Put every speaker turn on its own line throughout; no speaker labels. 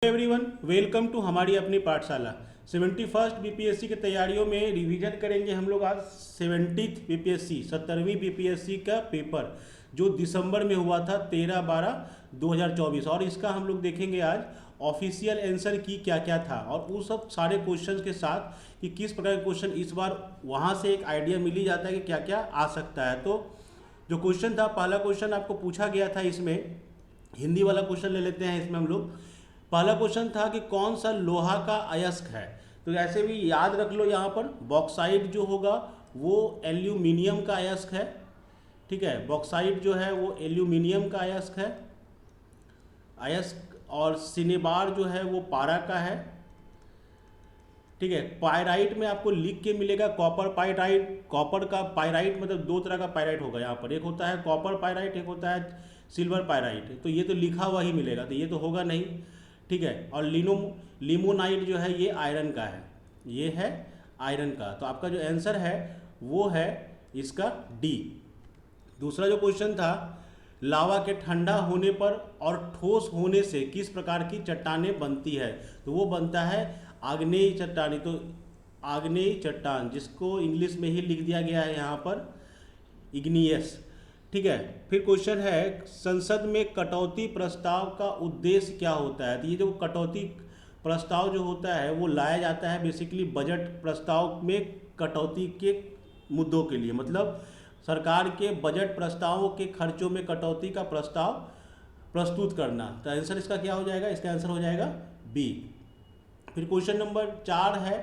Everyone, welcome to हमारी अपनी पाठशाला। 71st बीपीएससी की तैयारियों में रिवीजन करेंगे हम लोग आज 70th बीपीएससी 70वीं बीपीएससी का पेपर जो दिसंबर में हुआ था 13/12/2024 और इसका हम लोग देखेंगे आज ऑफिशियल आंसर की क्या क्या था और उस सब सारे क्वेश्चंस के साथ कि किस प्रकार के क्वेश्चन इस बार वहाँ से एक आइडिया मिल ही जाता है कि क्या क्या आ सकता है। तो जो क्वेश्चन था, पहला क्वेश्चन आपको पूछा गया था, इसमें हिंदी वाला क्वेश्चन ले लेते हैं। इसमें हम लोग पहला क्वेश्चन था कि कौन सा लोहा का अयस्क है। तो ऐसे भी याद रख लो, यहाँ पर बॉक्साइट जो होगा वो एल्यूमिनियम का अयस्क है। ठीक है, बॉक्साइट जो है वो एल्यूमिनियम का अयस्क है अयस्क और सिनेबार जो है वो पारा का है। ठीक है, पायराइट में आपको लिख के मिलेगा कॉपर पायराइट। कॉपर का पायराइट मतलब दो तरह का पायराइट होगा यहाँ पर, एक होता है कॉपर पायराइट, एक होता है सिल्वर पायराइट। तो ये तो लिखा हुआ ही मिलेगा, तो ये तो होगा नहीं। ठीक है, और लिमोनाइट जो है ये आयरन का है, ये है आयरन का। तो आपका जो आंसर है वो है इसका डी। दूसरा जो क्वेश्चन था, लावा के ठंडा होने पर और ठोस होने से किस प्रकार की चट्टानें बनती है। तो वो बनता है आग्नेय चट्टानी। तो आग्नेय चट्टान, जिसको इंग्लिश में ही लिख दिया गया है यहाँ पर इग्नियस। ठीक है, फिर क्वेश्चन है संसद में कटौती प्रस्ताव का उद्देश्य क्या होता है। तो ये जो कटौती प्रस्ताव जो होता है वो लाया जाता है बेसिकली बजट प्रस्ताव में कटौती के मुद्दों के लिए, मतलब सरकार के बजट प्रस्तावों के खर्चों में कटौती का प्रस्ताव प्रस्तुत करना। तो आंसर इसका क्या हो जाएगा, इसका आंसर हो जाएगा बी। फिर क्वेश्चन नंबर 4 है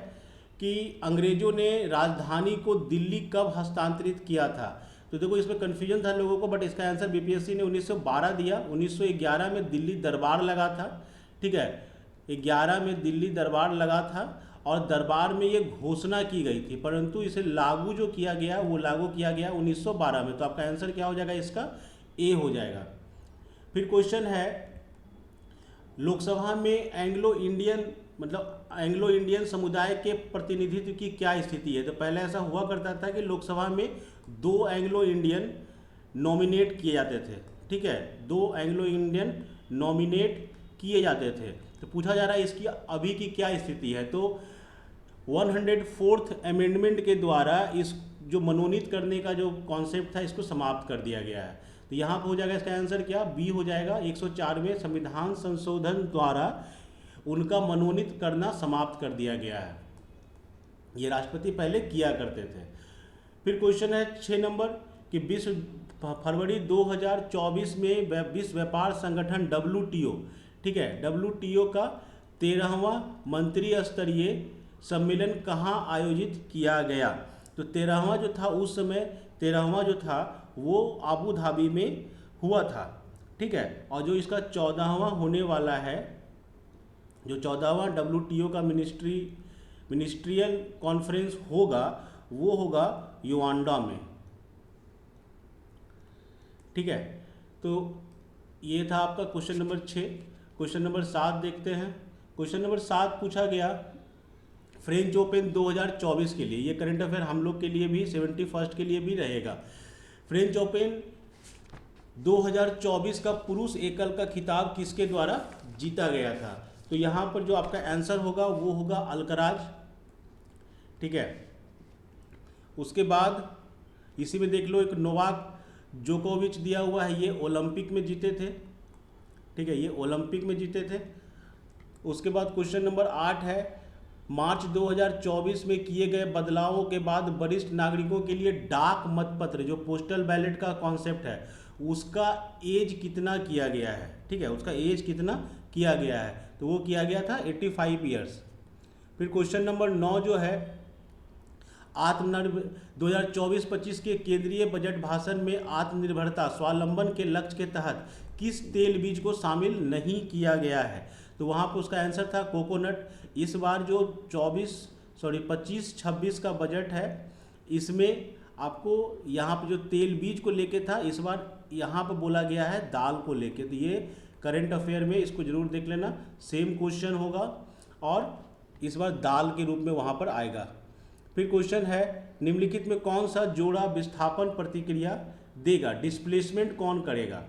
कि अंग्रेजों ने राजधानी को दिल्ली कब हस्तांतरित किया था। तो देखो इसमें कन्फ्यूजन था लोगों को, बट इसका आंसर बीपीएससी ने 1912 दिया। 1911 में दिल्ली दरबार लगा था। ठीक है, 11 में दिल्ली दरबार लगा था और दरबार में ये घोषणा की गई थी, परंतु इसे लागू जो किया गया वो लागू किया गया 1912 में। तो आपका आंसर क्या हो जाएगा, इसका ए हो जाएगा। फिर क्वेश्चन है लोकसभा में एंग्लो इंडियन समुदाय के प्रतिनिधित्व की क्या स्थिति है। तो पहले ऐसा हुआ करता था कि लोकसभा में 2 एंग्लो इंडियन नॉमिनेट किए जाते थे। ठीक है, 2 एंग्लो इंडियन नॉमिनेट किए जाते थे। तो पूछा जा रहा है इसकी अभी की क्या स्थिति है। तो 104th अमेंडमेंट के द्वारा इस जो मनोनीत करने का जो कॉन्सेप्ट था इसको समाप्त कर दिया गया है। तो यहाँ पर हो जाएगा इसका आंसर क्या, बी हो जाएगा। 104वें संविधान संशोधन द्वारा उनका मनोनीत करना समाप्त कर दिया गया है। ये राष्ट्रपति पहले किया करते थे। फिर क्वेश्चन है 6 नंबर कि फरवरी 2024 में विश्व व्यापार संगठन WTO, ठीक है, WTO का 13वां मंत्री स्तरीय सम्मेलन कहाँ आयोजित किया गया। तो 13वां जो था उस समय 13वां जो था वो आबू धाबी में हुआ था। ठीक है, और जो इसका 14वां होने वाला है, जो 14वां WTO का मिनिस्ट्रियल कॉन्फ्रेंस होगा वो होगा युगांडा में। ठीक है, तो ये था आपका क्वेश्चन नंबर 6। क्वेश्चन नंबर 7 देखते हैं। क्वेश्चन नंबर 7 पूछा गया फ्रेंच ओपन 2024 के लिए। ये करंट अफेयर हम लोग के लिए भी 71st के लिए भी रहेगा। फ्रेंच ओपन 2024 का पुरुष एकल का खिताब किसके द्वारा जीता गया था। तो यहाँ पर जो आपका आंसर होगा वो होगा अल्कराज। ठीक है, उसके बाद इसी में देख लो एक नोवाक जोकोविच दिया हुआ है, ये ओलंपिक में जीते थे। ठीक है, ये ओलंपिक में जीते थे। उसके बाद क्वेश्चन नंबर 8 है मार्च 2024 में किए गए बदलावों के बाद वरिष्ठ नागरिकों के लिए डाक मतपत्र जो पोस्टल बैलेट का कॉन्सेप्ट है उसका एज कितना किया गया है। ठीक है, उसका एज कितना किया गया है, तो वो किया गया था 85 ईयर्स। फिर क्वेश्चन नंबर 9 जो है 2024-25 के केंद्रीय बजट भाषण में आत्मनिर्भरता स्वावलंबन के लक्ष्य के तहत किस तेल बीज को शामिल नहीं किया गया है। तो वहाँ पर उसका आंसर था कोकोनट। इस बार जो 25-26 का बजट है इसमें आपको यहाँ पर जो तेल बीज को लेके था, इस बार यहाँ पर बोला गया है दाल को लेके। तो ये करंट अफेयर में इसको जरूर देख लेना, सेम क्वेश्चन होगा और इस बार दाल के रूप में वहाँ पर आएगा। फिर क्वेश्चन है निम्नलिखित में कौन सा जोड़ा विस्थापन प्रतिक्रिया देगा, डिस्प्लेसमेंट कौन करेगा।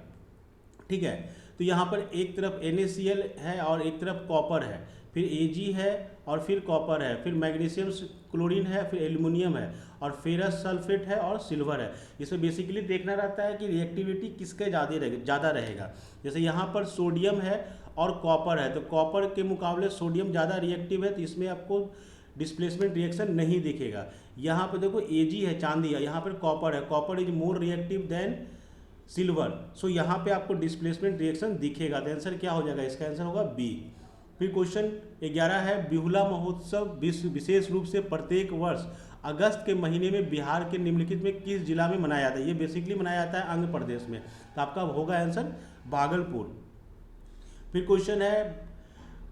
ठीक है, तो यहाँ पर एक तरफ NaCl है और एक तरफ कॉपर है, फिर Ag है और फिर कॉपर है, फिर मैग्नीशियम क्लोरीन है, फिर एल्युमिनियम है और फेरस सल्फेट है और सिल्वर है। इसमें बेसिकली देखना रहता है कि रिएक्टिविटी किसके ज़्यादा रहेगा। जैसे यहाँ पर सोडियम है और कॉपर है, तो कॉपर के मुकाबले सोडियम ज़्यादा रिएक्टिव है, तो इसमें आपको डिस्प्लेसमेंट रिएक्शन नहीं दिखेगा। यहाँ पर देखो Ag है, चांदी है, यहाँ पर कॉपर है, copper is more reactive than silver, so यहाँ पे आपको डिस्प्लेसमेंट रिएक्शन दिखेगा। तो आंसर क्या हो जाएगा, इसका आंसर होगा बी। फिर क्वेश्चन 11 है, बिहुला महोत्सव विशेष रूप से प्रत्येक वर्ष अगस्त के महीने में बिहार के निम्नलिखित में किस जिला में मनाया जाता है। ये बेसिकली मनाया जाता है आंध्र प्रदेश में, तो आपका होगा आंसर भागलपुर। फिर क्वेश्चन है,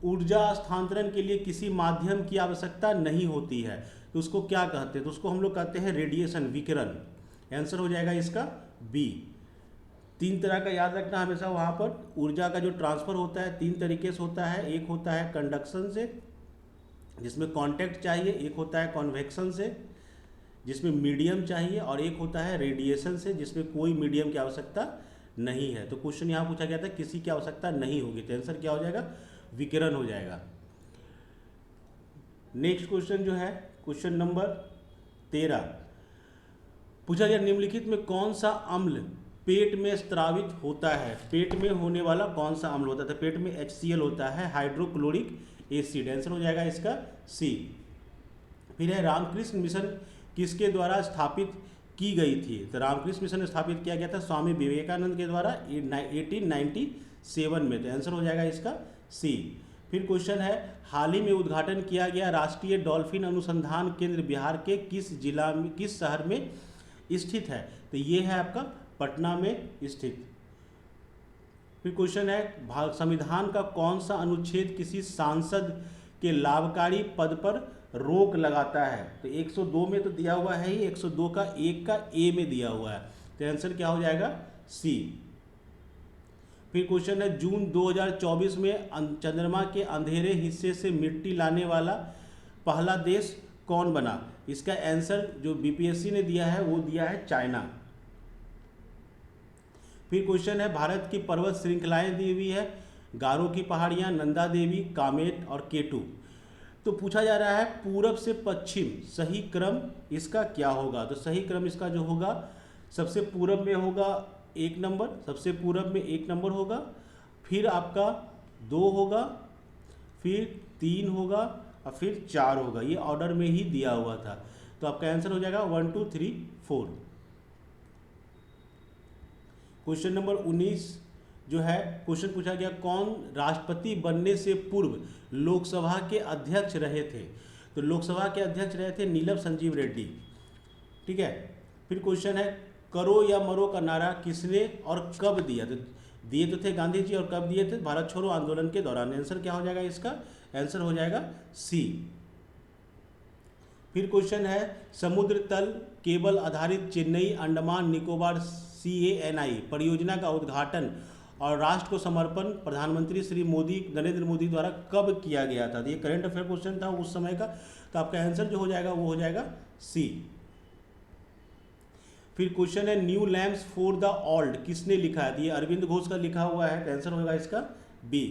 ऊर्जा स्थानांतरण के लिए किसी माध्यम की आवश्यकता नहीं होती है, तो उसको क्या कहते हैं, तो उसको हम लोग कहते हैं रेडिएशन, विकिरण। आंसर हो जाएगा इसका बी। 3 तरह का याद रखना हमेशा, वहाँ पर ऊर्जा का जो ट्रांसफ़र होता है 3 तरीके से होता है। एक होता है कंडक्शन से, जिसमें कांटेक्ट चाहिए, एक होता है कॉन्वेक्शन से जिसमें मीडियम चाहिए, और एक होता है रेडिएशन से जिसमें कोई मीडियम की आवश्यकता नहीं है। तो क्वेश्चन यहाँ पूछा गया था किसी की आवश्यकता नहीं होगी, तो आंसर क्या हो जाएगा, विकिरण हो जाएगा। नेक्स्ट क्वेश्चन जो है क्वेश्चन नंबर 13, पूछा गया निम्नलिखित में कौन सा अम्ल पेट में स्रावित होता है। पेट में होने वाला कौन सा अम्ल होता है, पेट में HCl होता है, हाइड्रोक्लोरिक एसिड। आंसर हो जाएगा इसका सी। फिर है, रामकृष्ण मिशन किसके द्वारा स्थापित की गई थी, तो रामकृष्ण मिशन स्थापित किया गया था स्वामी विवेकानंद के द्वारा 1897 में, तो आंसर हो जाएगा इसका सी। फिर क्वेश्चन है, हाल ही में उद्घाटन किया गया राष्ट्रीय डॉल्फिन अनुसंधान केंद्र बिहार के किस जिला में, किस शहर में स्थित है, तो ये है आपका पटना में स्थित। फिर क्वेश्चन है, संविधान का कौन सा अनुच्छेद किसी सांसद के लाभकारी पद पर रोक लगाता है, तो 102 में तो दिया हुआ है ही, 102 का 1 का ए में दिया हुआ है, तो आंसर क्या हो जाएगा सी। फिर क्वेश्चन है, जून 2024 में चंद्रमा के अंधेरे हिस्से से मिट्टी लाने वाला पहला देश कौन बना, इसका आंसर जो बीपीएससी ने दिया है वो दिया है चाइना। फिर क्वेश्चन है, भारत की पर्वत श्रृंखलाएं दी हुई है, गारो की पहाड़ियां, नंदा देवी, कामेट और केटू। तो पूछा जा रहा है पूरब से पश्चिम सही क्रम इसका क्या होगा, तो सही क्रम इसका जो होगा, सबसे पूरब में होगा 1 नंबर, सबसे पूरब में 1 नंबर होगा, फिर आपका 2 होगा, फिर 3 होगा और फिर 4 होगा। ये ऑर्डर में ही दिया हुआ था, तो आपका आंसर हो जाएगा 1 2 3 4। क्वेश्चन नंबर 19 जो है, क्वेश्चन पूछा गया कौन राष्ट्रपति बनने से पूर्व लोकसभा के अध्यक्ष रहे थे, तो लोकसभा के अध्यक्ष रहे थे नीलम संजीव रेड्डी। ठीक है। फिर क्वेश्चन है, करो या मरो का नारा किसने और कब दिया, तो दिए तो थे गांधी जी, और कब दिए थे, भारत छोड़ो आंदोलन के दौरान। आंसर क्या हो जाएगा इसका, आंसर हो जाएगा सी। फिर क्वेश्चन है, समुद्र तल केबल आधारित चेन्नई अंडमान निकोबार CANI परियोजना का उद्घाटन और राष्ट्र को समर्पण प्रधानमंत्री श्री नरेंद्र मोदी द्वारा कब किया गया था, तो ये करंट अफेयर क्वेश्चन था उस समय का, तो आपका आंसर जो हो जाएगा वो हो जाएगा सी। फिर क्वेश्चन है, new lamps for the old किसने लिखा है, ये अरविंद घोष का लिखा हुआ है, तो आंसर होगा इसका बी।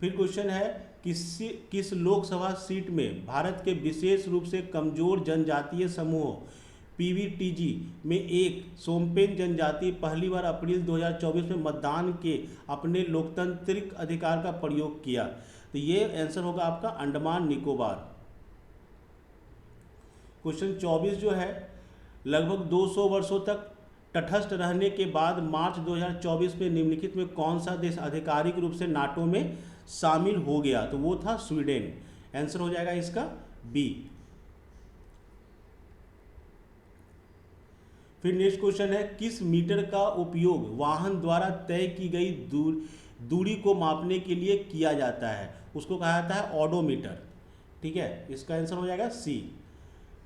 फिर क्वेश्चन है, किस लोकसभा सीट में भारत के विशेष रूप से कमजोर जनजातीय समूह PVTG में एक सोमपेन जनजाति पहली बार अप्रैल 2024 में मतदान के अपने लोकतांत्रिक अधिकार का प्रयोग किया, तो ये आंसर होगा आपका अंडमान निकोबार। क्वेश्चन 24 जो है, लगभग 200 वर्षों तक तटस्थ रहने के बाद मार्च 2024 में निम्नलिखित में कौन सा देश आधिकारिक रूप से नाटो में शामिल हो गया, तो वो था स्वीडन। आंसर हो जाएगा इसका बी। फिर नेक्स्ट क्वेश्चन है, किस मीटर का उपयोग वाहन द्वारा तय की गई दूरी को मापने के लिए किया जाता है, उसको कहा जाता है ऑडोमीटर। ठीक है, इसका आंसर हो जाएगा सी।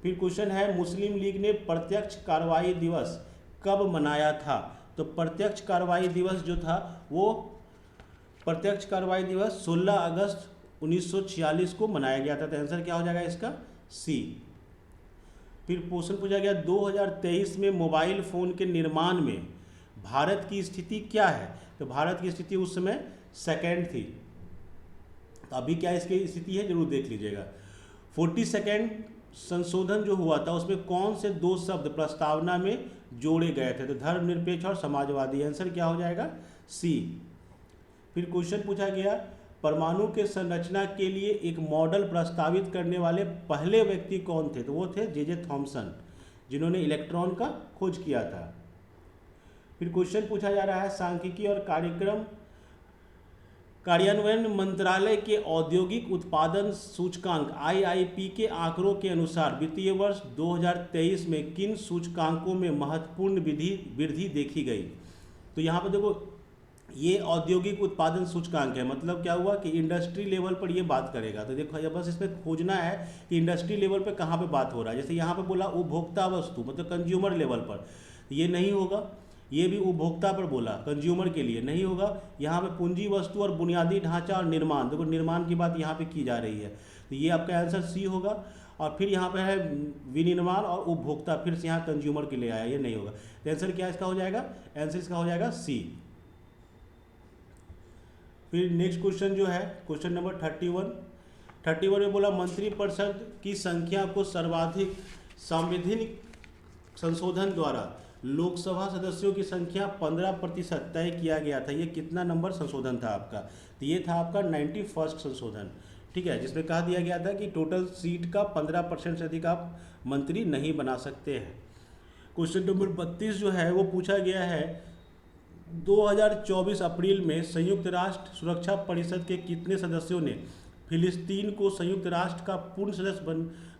फिर क्वेश्चन है, मुस्लिम लीग ने प्रत्यक्ष कार्रवाई दिवस कब मनाया था, तो प्रत्यक्ष कार्रवाई दिवस जो था वो प्रत्यक्ष कार्रवाई दिवस 16 अगस्त 1946 को मनाया गया था, तो आंसर क्या हो जाएगा इसका सी। फिर क्वेश्चन पूछा गया, 2023 में मोबाइल फ़ोन के निर्माण में भारत की स्थिति क्या है, तो भारत की स्थिति उस समय सेकेंड थी। तो अभी क्या इसकी स्थिति है जरूर देख लीजिएगा। 42 संशोधन जो हुआ था उसमें कौन से 2 शब्द प्रस्तावना में जोड़े गए थे? तो धर्मनिरपेक्ष और समाजवादी। आंसर क्या हो जाएगा? सी। फिर क्वेश्चन पूछा गया परमाणु के संरचना के लिए एक मॉडल प्रस्तावित करने वाले पहले व्यक्ति कौन थे? तो वो थे जे थॉमसन, जिन्होंने इलेक्ट्रॉन का खोज किया था। फिर क्वेश्चन पूछा जा रहा है सांख्यिकी और कार्यक्रम कार्यान्वयन मंत्रालय के औद्योगिक उत्पादन सूचकांक IIP के आंकड़ों के अनुसार वित्तीय वर्ष 2023 में किन सूचकांकों में महत्वपूर्ण वृद्धि देखी गई? तो यहाँ पर देखो ये औद्योगिक उत्पादन सूचकांक है, मतलब क्या हुआ कि इंडस्ट्री लेवल पर ये बात करेगा। तो देखो बस इसमें खोजना है कि इंडस्ट्री लेवल पर कहाँ पे बात हो रहा है। जैसे यहाँ पे बोला उपभोक्ता वस्तु मतलब कंज्यूमर लेवल पर, ये नहीं होगा। ये भी उपभोक्ता पर बोला, कंज्यूमर के लिए नहीं होगा। यहाँ पे पूंजी वस्तु और बुनियादी ढांचा और निर्माण, देखो निर्माण की बात यहाँ पे की जा रही है, तो ये आपका आंसर सी होगा। और फिर यहाँ पे है विनिर्माण और उपभोक्ता, फिर से यहाँ कंज्यूमर के लिए आया, ये नहीं होगा। तो आंसर क्या इसका हो जाएगा? आंसर इसका हो जाएगा सी। फिर नेक्स्ट क्वेश्चन जो है क्वेश्चन नंबर 31 में बोला मंत्रिपरिषद की संख्या को सर्वाधिक संवैधानिक संशोधन द्वारा लोकसभा सदस्यों की संख्या 15% तय किया गया था। ये कितना नंबर संशोधन था आपका? तो ये था आपका 91 संशोधन, ठीक है, जिसमें कहा दिया गया था कि टोटल सीट का 15% से अधिक आप मंत्री नहीं बना सकते हैं। क्वेश्चन नंबर 32 जो है वो पूछा गया है 2024 अप्रैल में संयुक्त राष्ट्र सुरक्षा परिषद के कितने सदस्यों ने फिलिस्तीन को संयुक्त राष्ट्र का पूर्ण सदस्य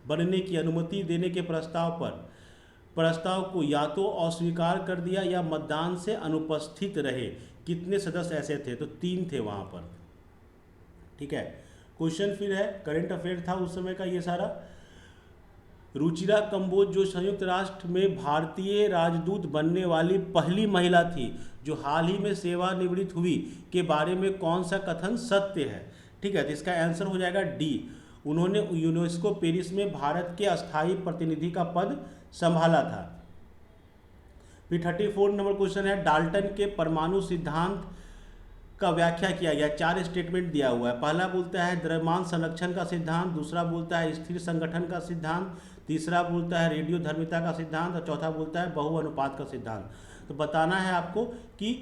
बनने की अनुमति देने के प्रस्ताव को या तो अस्वीकार कर दिया या मतदान से अनुपस्थित रहे? कितने सदस्य ऐसे थे? तो 3 थे वहाँ पर, ठीक है। क्वेश्चन फिर है करंट अफेयर था उस समय का ये सारा। रुचिरा कंबोज जो संयुक्त राष्ट्र में भारतीय राजदूत बनने वाली पहली महिला थी जो हाल ही में सेवानिवृत्त हुई, के बारे में कौन सा कथन सत्य है? ठीक है, तो इसका आंसर हो जाएगा डी। उन्होंने यूनेस्को पेरिस में भारत के अस्थायी प्रतिनिधि का पद संभाला था। फिर 34 नंबर क्वेश्चन है डाल्टन के परमाणु सिद्धांत का व्याख्या किया गया। 4 स्टेटमेंट दिया हुआ है। पहला बोलता है द्रव्यमान संरक्षण का सिद्धांत, दूसरा बोलता है स्थिर संगठन का सिद्धांत, तीसरा बोलता है रेडियो धर्मिता का सिद्धांत और चौथा बोलता है बहुअनुपात का सिद्धांत। तो बताना है आपको कि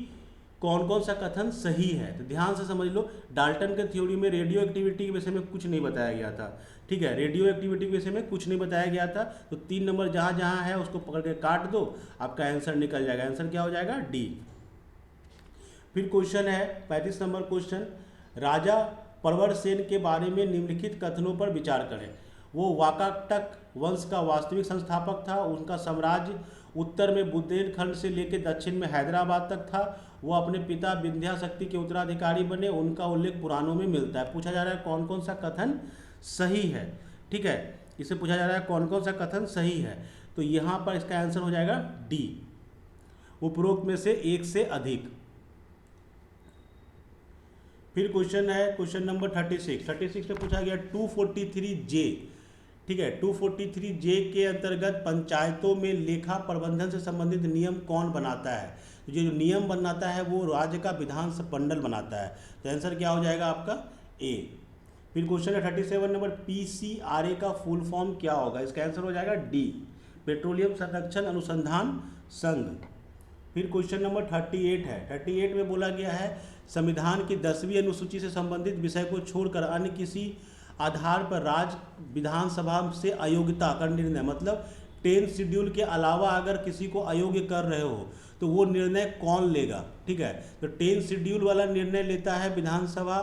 कौन कौन सा कथन सही है। तो ध्यान से समझ लो, डाल्टन के थ्योरी में रेडियो एक्टिविटी के विषय में कुछ नहीं बताया गया था, ठीक है, रेडियो एक्टिविटी के विषय में कुछ नहीं बताया गया था। तो 3 नंबर जहाँ जहाँ है उसको पकड़ के काट दो, आपका आंसर निकल जाएगा। आंसर क्या हो जाएगा? डी। फिर क्वेश्चन है 35 नंबर क्वेश्चन, राजा प्रवर सेन के बारे में निम्नलिखित कथनों पर विचार करें। वो वाकाटक वंश का वास्तविक संस्थापक था। उनका साम्राज्य उत्तर में बुंदेलखंड से लेकर दक्षिण में हैदराबाद तक था। वो अपने पिता विंध्या शक्ति के उत्तराधिकारी बने। उनका उल्लेख पुराणों में मिलता है। पूछा जा रहा है कौन कौन सा कथन सही है, ठीक है, इसे पूछा जा रहा है कौन कौन सा कथन सही है। तो यहाँ पर इसका आंसर हो जाएगा डी, उपरोक्त में से एक से अधिक। फिर क्वेश्चन है क्वेश्चन नंबर 36 में पूछा गया 243J, ठीक है, 243J के अंतर्गत पंचायतों में लेखा प्रबंधन से संबंधित नियम कौन बनाता है? तो जो नियम बनाता है वो राज्य का विधान मंडल बनाता है। तो आंसर क्या हो जाएगा आपका? ए। फिर क्वेश्चन है 37 नंबर, PCRA का फुल फॉर्म क्या होगा? इसका आंसर हो जाएगा डी, पेट्रोलियम संरक्षण अनुसंधान संघ। फिर क्वेश्चन नंबर 38 है। 38 में बोला गया है संविधान की 10वीं अनुसूची से संबंधित विषय को छोड़कर अन्य किसी आधार पर राज्य विधानसभा से अयोग्यता का निर्णय, मतलब 10 शेड्यूल के अलावा अगर किसी को अयोग्य कर रहे हो तो वो निर्णय कौन लेगा? ठीक है, तो 10 शेड्यूल वाला निर्णय लेता है विधानसभा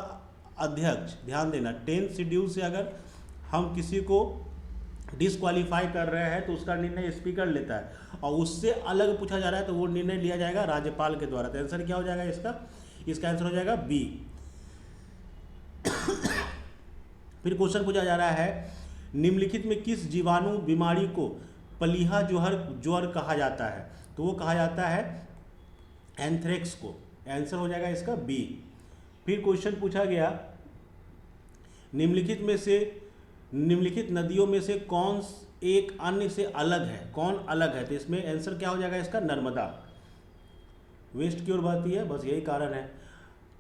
अध्यक्ष। ध्यान देना, 10 शेड्यूल से अगर हम किसी को डिसक्वालीफाई कर रहे हैं तो उसका निर्णय स्पीकर लेता है, और उससे अलग पूछा जा रहा है तो वो निर्णय लिया जाएगा राज्यपाल के द्वारा। तो आंसर क्या हो जाएगा इसका आंसर हो जाएगा बी। फिर क्वेश्चन पूछा जा रहा है निम्नलिखित में किस जीवाणु बीमारी को पलीहा ज्वर कहा जाता है? तो वो कहा जाता है एंथ्रेक्स को। आंसर हो जाएगा इसका बी। फिर क्वेश्चन पूछा गया निम्नलिखित नदियों में से कौन एक अन्य से अलग है? कौन अलग है? तो इसमें आंसर क्या हो जाएगा इसका? नर्मदा। वेस्ट की ओर बहती है, बस यही कारण है।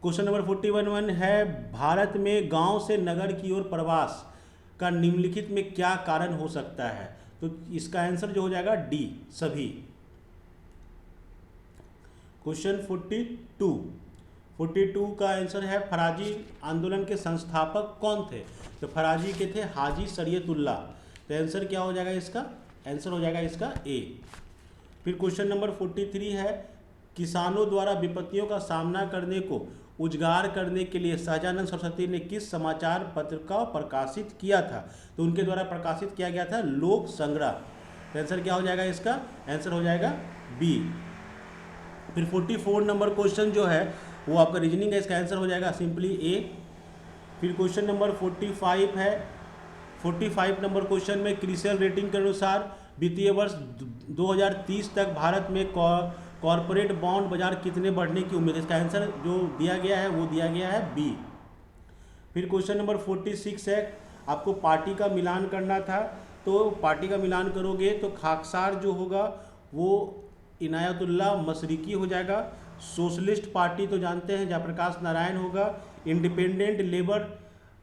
क्वेश्चन नंबर 41 है, भारत में गांव से नगर की ओर प्रवास का निम्नलिखित में क्या कारण हो सकता है? तो इसका आंसर जो हो जाएगा डी, सभी। क्वेश्चन 42 का आंसर है, फराजी आंदोलन के संस्थापक कौन थे? तो फराजी के थे हाजी शरीयतुल्लाह। तो आंसर क्या हो जाएगा इसका? आंसर हो जाएगा इसका ए। फिर क्वेश्चन नंबर 43 है, किसानों द्वारा विपत्तियों का सामना करने को उजागर करने के लिए सहजानंद सरस्वती ने किस समाचार पत्र का प्रकाशित किया था? तो उनके द्वारा प्रकाशित किया गया था लोक संग्रह। तो आंसर क्या हो जाएगा इसका? आंसर हो जाएगा बी। फिर 44 नंबर क्वेश्चन जो है वो आपका रीजनिंग है, इसका आंसर हो जाएगा सिंपली ए। फिर क्वेश्चन नंबर 45 है, 45 नंबर क्वेश्चन में क्रिसियल रेटिंग के अनुसार वित्तीय वर्ष 2030 तक भारत में कॉरपोरेट बॉन्ड बाजार कितने बढ़ने की उम्मीद है? इसका आंसर जो दिया गया है वो दिया गया है बी। फिर क्वेश्चन नंबर 46 है, आपको पार्टी का मिलान करना था, तो पार्टी का मिलान करोगे तो खाकसार जो होगा वो इनायतुल्लाह मशरिकी हो जाएगा। सोशलिस्ट पार्टी तो जानते हैं जयप्रकाश नारायण होगा। इंडिपेंडेंट लेबर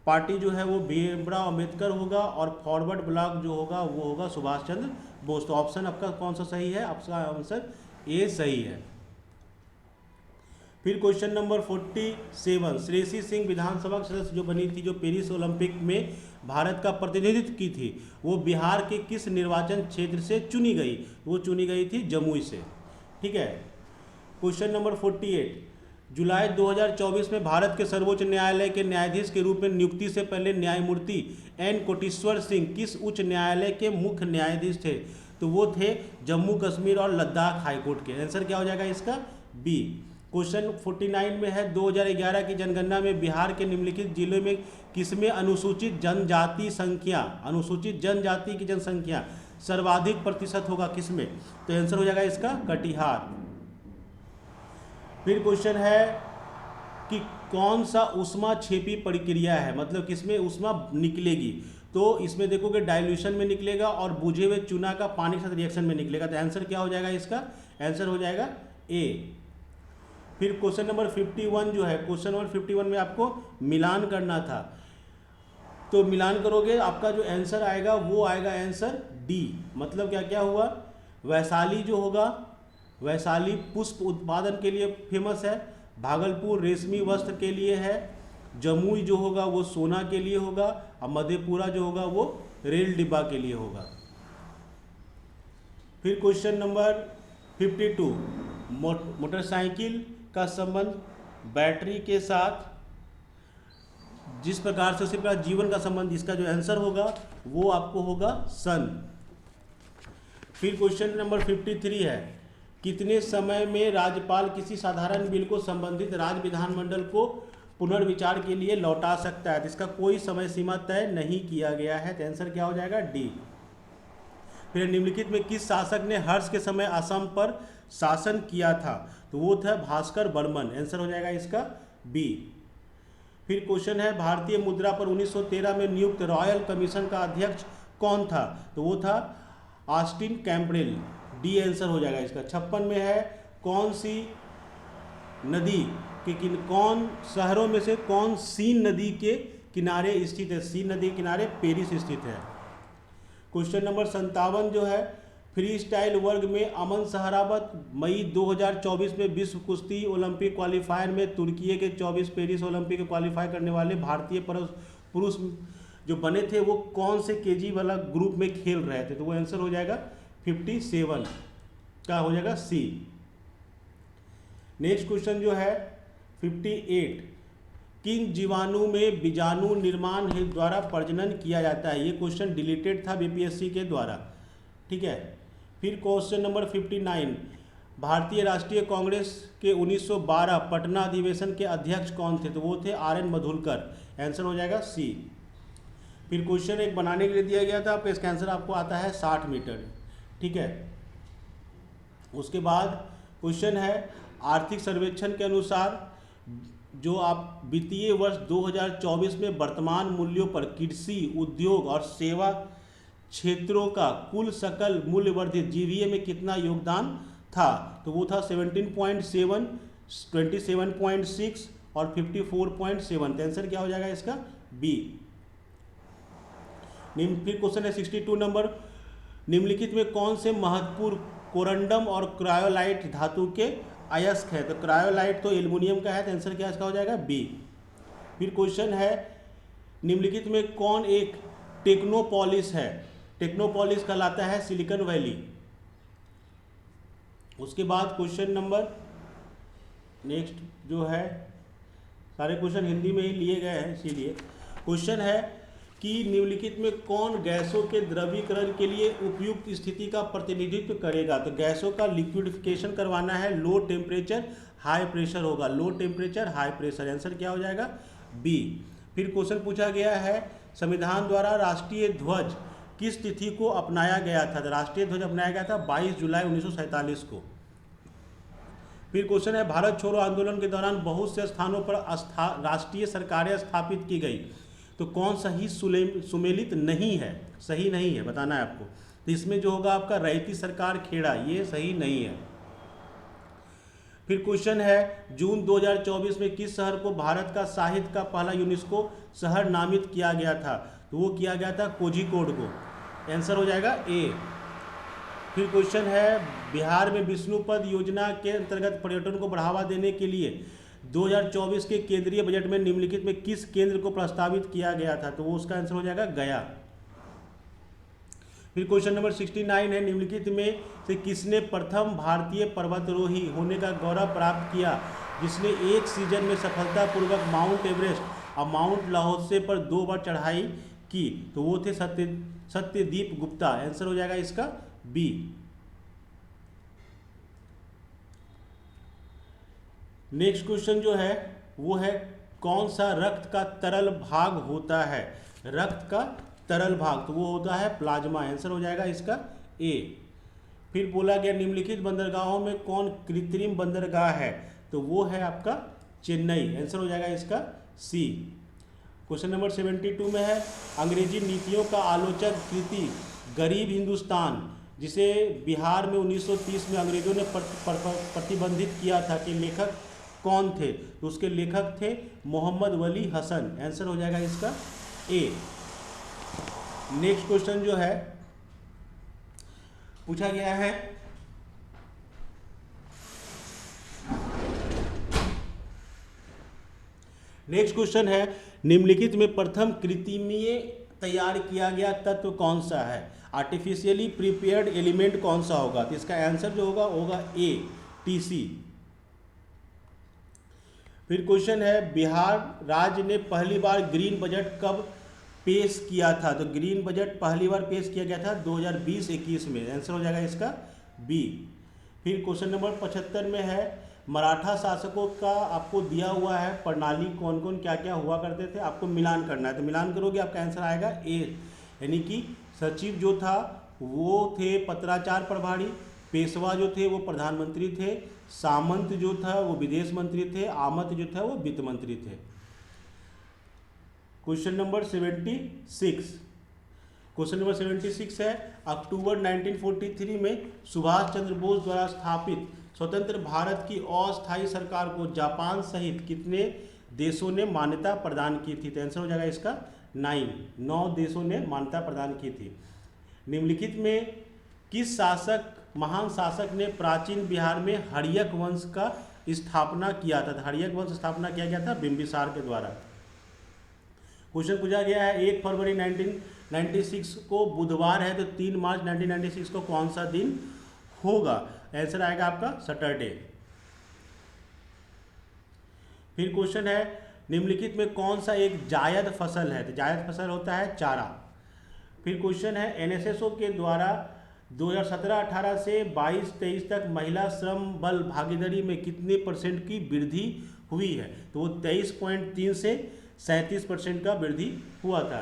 पार्टी जो है वो भीमराव अम्बेडकर होगा। और फॉरवर्ड ब्लॉक जो होगा वो होगा सुभाष चंद्र बोस। तो ऑप्शन आपका कौन सा सही है? आपका आंसर ए सही है। फिर क्वेश्चन नंबर 47, श्रेयसी सिंह विधानसभा सदस्य जो बनी थी, जो पेरिस ओलंपिक में भारत का प्रतिनिधित्व की थी, वो बिहार के किस निर्वाचन क्षेत्र से चुनी गई? वो चुनी गई थी जमुई से। ठीक है। क्वेश्चन नंबर 48, जुलाई 2024 में भारत के सर्वोच्च न्यायालय के न्यायाधीश के रूप में नियुक्ति से पहले न्यायमूर्ति एन कोटेश्वर सिंह किस उच्च न्यायालय के मुख्य न्यायाधीश थे? तो वो थे जम्मू कश्मीर और लद्दाख हाईकोर्ट के। आंसर क्या हो जाएगा इसका? बी। क्वेश्चन 49 में है, 2011 की जनगणना में बिहार के निम्नलिखित जिलों में किसमें अनुसूचित जनजाति की जनसंख्या सर्वाधिक प्रतिशत होगा? किसमें? तो आंसर हो जाएगा इसका कटिहार। फिर क्वेश्चन है कि कौन सा ऊष्मा छेपी प्रक्रिया है, मतलब किसमें ऊष्मा निकलेगी? तो इसमें देखोगे डाइल्यूशन में निकलेगा और बुझे हुए चूना का पानी के साथ रिएक्शन में निकलेगा। तो आंसर क्या हो जाएगा इसका? आंसर हो जाएगा ए। फिर क्वेश्चन नंबर 51 जो है, क्वेश्चन नंबर 51 में आपको मिलान करना था, तो मिलान करोगे आपका जो आंसर आएगा वो आएगा आंसर डी। मतलब क्या क्या हुआ? वैशाली जो होगा, वैशाली पुष्प उत्पादन के लिए फेमस है, भागलपुर रेशमी वस्त्र के लिए है, जमुई जो होगा वो सोना के लिए होगा, और मधेपुरा जो होगा वो रेल डिब्बा के लिए होगा। फिर क्वेश्चन नंबर 52, मोटरसाइकिल का संबंध बैटरी के साथ जिस प्रकार से उसी प्रकार जीवन का संबंध, इसका जो आंसर होगा वो आपको होगा सन। फिर क्वेश्चन नंबर 53 है, कितने समय में राज्यपाल किसी साधारण बिल को संबंधित राज्य विधानमंडल को पुनर्विचार के लिए लौटा सकता है? इसका कोई समय सीमा तय नहीं किया गया है। तो आंसर क्या हो जाएगा? डी। फिर निम्नलिखित में किस शासक ने हर्ष के समय असम पर शासन किया था? तो वो था भास्कर बर्मन। आंसर हो जाएगा इसका बी। फिर क्वेश्चन है, भारतीय मुद्रा पर 1913 में नियुक्त रॉयल कमीशन का अध्यक्ष कौन था? तो वो था ऑस्टिन कैम्पबेल। डी आंसर हो जाएगा इसका। 56 में है, कौन सी नदी के कौन शहरों में से कौन सीन नदी के किनारे स्थित है? सीन नदी के किनारे पेरिस स्थित है। क्वेश्चन नंबर 57 जो है, फ्री स्टाइल वर्ग में अमन सहरावत मई 2024 में विश्व कुश्ती ओलंपिक क्वालिफायर में तुर्की के 24 पेरिस ओलंपिक क्वालिफाई करने वाले भारतीय पुरुष जो बने थे वो कौन से केजी वाला ग्रुप में खेल रहे थे? तो वो आंसर हो जाएगा 57 का हो जाएगा सी। नेक्स्ट क्वेश्चन जो है 58, किन जीवाणु में बीजाणु निर्माण हेतु द्वारा प्रजनन किया जाता है? ये क्वेश्चन डिलीटेड था बीपीएससी के द्वारा। ठीक है। फिर क्वेश्चन नंबर 59, भारतीय राष्ट्रीय कांग्रेस के 1912 पटना अधिवेशन के अध्यक्ष कौन थे? तो वो थे आर.एन. मधुरकर। आंसर हो जाएगा सी। फिर क्वेश्चन एक बनाने के लिए दिया गया था, आपका इसका आंसर आपको आता है 60 मीटर। ठीक है। उसके बाद क्वेश्चन है, आर्थिक सर्वेक्षण के अनुसार जो आप वित्तीय वर्ष 2024 में वर्तमान मूल्यों पर कृषि, उद्योग और सेवा क्षेत्रों का कुल सकल मूल्य वर्धित जीवीए में कितना योगदान था, तो वो था 17.7, 27.6 और 54.7। तो आंसर क्या हो जाएगा इसका? बी। फिर क्वेश्चन है 62 नंबर, निम्नलिखित में कौन से महत्वपूर्ण कोरंडम और क्रायोलाइट धातु के अयस्क है? तो क्रायोलाइट तो एल्युमिनियम का है, तो आंसर क्या इसका हो जाएगा? बी। फिर क्वेश्चन है निम्नलिखित में कौन एक टेक्नोपॉलिस है? टेक्नोपॉलिस कहलाता है सिलिकॉन वैली। उसके बाद क्वेश्चन नंबर नेक्स्ट जो है, सारे क्वेश्चन हिंदी में ही लिए गए हैं, इसीलिए क्वेश्चन है कि निम्नलिखित में कौन गैसों के द्रवीकरण के लिए उपयुक्त स्थिति का प्रतिनिधित्व करेगा? तो गैसों का लिक्विडिफिकेशन करवाना है, लो टेम्परेचर हाई प्रेशर होगा, low temperature high pressure. Answer क्या हो जाएगा? बी। फिर क्वेश्चन पूछा गया है संविधान द्वारा राष्ट्रीय ध्वज किस तिथि को अपनाया गया था? तो राष्ट्रीय ध्वज अपनाया गया था 22 जुलाई 1947 को। फिर क्वेश्चन है भारत छोड़ो आंदोलन के दौरान बहुत से स्थानों पर राष्ट्रीय सरकारें स्थापित की गई, तो कौन सही सुमेलित नहीं है, सही नहीं है, बताना है आपको। तो इसमें जो होगा आपका रैयती सरकार खेड़ा, ये सही नहीं है। फिर क्वेश्चन है जून 2024 में किस शहर को भारत का साहित्य का पहला यूनेस्को शहर नामित किया गया था? तो वो किया गया था कोझिकोड को। आंसर हो जाएगा ए। फिर क्वेश्चन है बिहार में विष्णुपद योजना के अंतर्गत पर्यटन को बढ़ावा देने के लिए 2024 के केंद्रीय बजट में निम्नलिखित में किस केंद्र को प्रस्तावित किया गया था? तो वो उसका आंसर हो जाएगा गया। फिर क्वेश्चन नंबर 69 है निम्नलिखित में से किसने प्रथम भारतीय पर्वतारोही होने का गौरव प्राप्त किया जिसने एक सीजन में सफलतापूर्वक माउंट एवरेस्ट और माउंट लाहौसे पर 2 बार चढ़ाई की? तो वो थे सत्यदीप गुप्ता। आंसर हो जाएगा इसका बी। नेक्स्ट क्वेश्चन जो है वो है कौन सा रक्त का तरल भाग होता है? रक्त का तरल भाग, तो वो होता है प्लाज्मा। आंसर हो जाएगा इसका ए। फिर बोला गया निम्नलिखित बंदरगाहों में कौन कृत्रिम बंदरगाह है? तो वो है आपका चेन्नई। आंसर हो जाएगा इसका सी। क्वेश्चन नंबर 72 में है अंग्रेजी नीतियों का आलोचक कृति गरीब हिंदुस्तान, जिसे बिहार में 1930 में अंग्रेजों ने प्रतिबंधित किया था, कि लेखक कौन थे? तो उसके लेखक थे मोहम्मद वली हसन। आंसर हो जाएगा इसका ए। नेक्स्ट क्वेश्चन जो है पूछा गया है नेक्स्ट क्वेश्चन है निम्नलिखित में प्रथम कृत्रिमीय तैयार किया गया तत्व कौन सा है? आर्टिफिशियली प्रिपेयर्ड एलिमेंट कौन सा होगा? तो इसका आंसर जो होगा ए, टीसी। फिर क्वेश्चन है बिहार राज्य ने पहली बार ग्रीन बजट कब पेश किया था? तो ग्रीन बजट पहली बार पेश किया गया था 2020-21 में। आंसर हो जाएगा इसका बी। फिर क्वेश्चन नंबर 75 में है मराठा शासकों का आपको दिया हुआ है प्रणाली, कौन कौन क्या क्या हुआ करते थे, आपको मिलान करना है। तो मिलान करोगे आपका आंसर आएगा ए, यानी कि सचिव जो था वो थे पत्राचार प्रभारी, पेशवा जो थे वो प्रधानमंत्री थे, सामंत जो था वो विदेश मंत्री थे, आमत जो था वो वित्त मंत्री थे। क्वेश्चन नंबर 76, क्वेश्चन नंबर 76 है अक्टूबर 1943 में सुभाष चंद्र बोस द्वारा स्थापित स्वतंत्र भारत की अस्थायी सरकार को जापान सहित कितने देशों ने मान्यता प्रदान की थी? तो आंसर हो जाएगा इसका 9 देशों ने मान्यता प्रदान की थी। निम्नलिखित में किस महान शासक ने प्राचीन बिहार में हर्यक वंश का स्थापना किया था? हर्यक वंश स्थापना किया गया था बिंबिसार के द्वारा। क्वेश्चन पूछा गया है 1 फरवरी 1996 को बुधवार है, तो 3 मार्च 1996 को कौन सा दिन होगा? आंसर आएगा आपका सैटरडे। फिर क्वेश्चन है निम्नलिखित में कौन सा एक जायद फसल है? तो जायद फसल होता है चारा। फिर क्वेश्चन है एनएसएसओ के द्वारा 2017-18 से 22-23 तक महिला श्रम बल भागीदारी में कितने % की वृद्धि हुई है? तो वो 23.3 से 37% का वृद्धि हुआ था।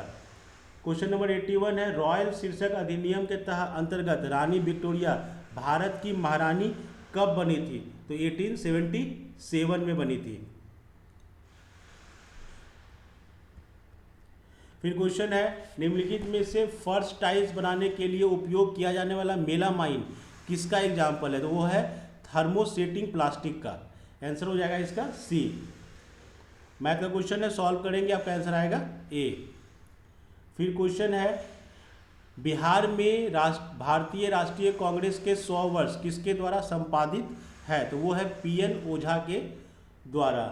क्वेश्चन नंबर 81 है रॉयल शीर्षक अधिनियम के अंतर्गत रानी विक्टोरिया भारत की महारानी कब बनी थी? तो 1877 में बनी थी। फिर क्वेश्चन है निम्नलिखित में से फर्श टाइल्स बनाने के लिए उपयोग किया जाने वाला मेलामाइन किसका एग्जाम्पल है, तो वो है थर्मोसेटिंग प्लास्टिक का। आंसर हो जाएगा इसका सी। मैथ का क्वेश्चन है, सॉल्व करेंगे, आपका आंसर आएगा ए। फिर क्वेश्चन है, बिहार में भारतीय राष्ट्रीय कांग्रेस के 100 वर्ष किसके द्वारा संपादित है, तो वो है पीएन ओझा के द्वारा।